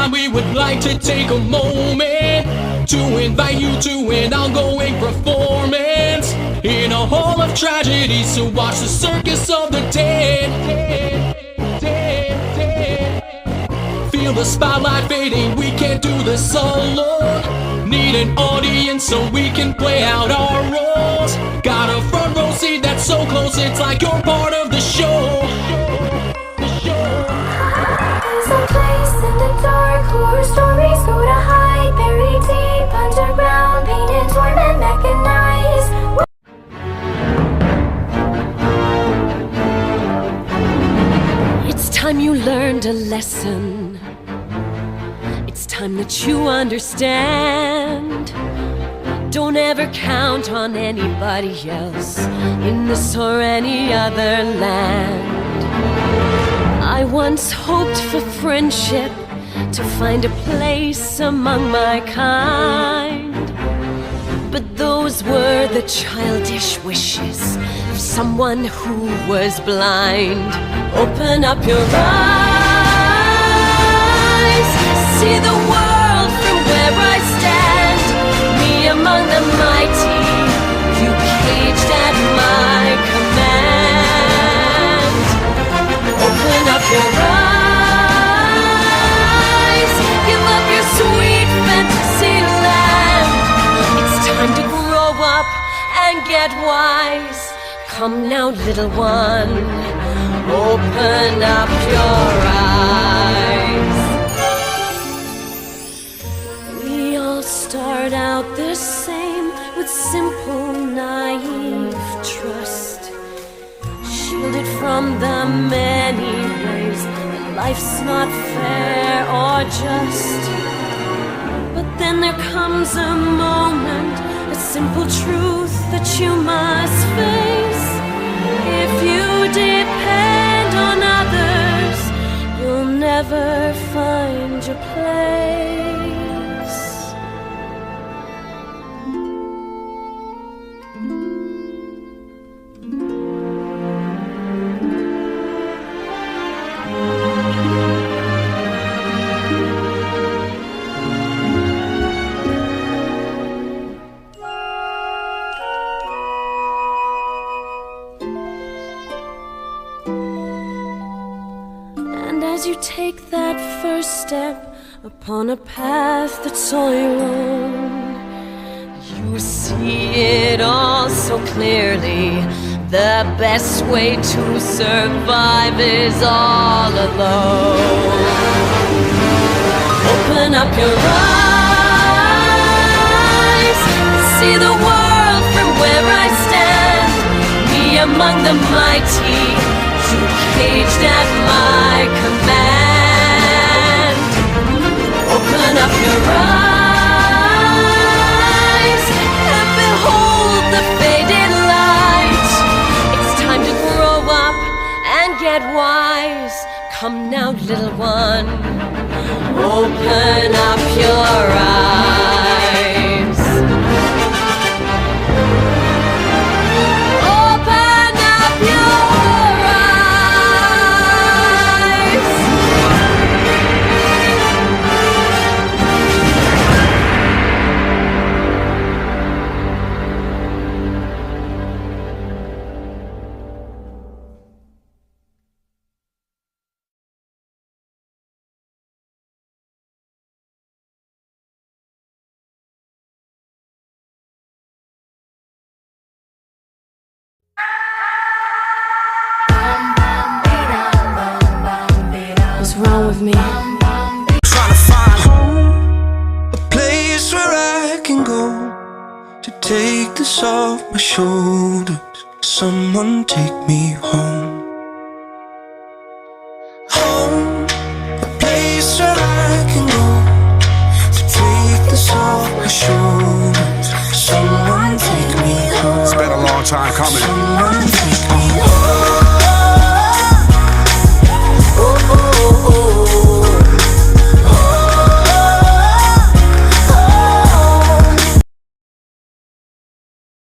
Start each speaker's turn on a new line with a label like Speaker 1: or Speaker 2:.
Speaker 1: time we would like to take a moment to invite you to an ongoing performance in a hall of tragedies to watch the circus of the dead. Feel the spotlight fading, we can't do this alone. Need an audience so we can play out our roles. Got a front row seat that's so close it's like you're part of the show.
Speaker 2: There's a place in the dark, horror stories go to hide, buried deep underground, pain and torment mechanized.
Speaker 3: It's time you learned a lesson. It's time that you understand. Don't ever count on anybody else in this or any other land. I once hoped for friendship, to find a place among my kind. But those were the childish wishes of someone who was blind. Open up your eyes, see the world from where I stand. Me among the mighty, you caged at my command. Open up your eyes, give up your sweet fantasy land. It's time to grow up and get wise. Come now, little one, open up your eyes. We all start out the same, with simple, naive trust, shielded from the many ways that life's not fair or just. But then there comes a moment, a simple truth that you must face. If you depend on others, you'll never find your place. As you take that first step upon a path that's all your own, you see it all so clearly. The best way to survive is all alone. Open up your eyes, see the world from where I stand. Me among the mighty, you caged at my command. Open up your eyes and behold the faded light. It's time to grow up and get wise. Come now, little one, open up your eyes. Open up your wrong with me?
Speaker 4: Trying to find home, a place where I can go to take this off my shoulders. Someone take me home. Home, a place where I can go to take this off my shoulders. Someone take me home.
Speaker 5: It's been a long time coming.
Speaker 4: Someone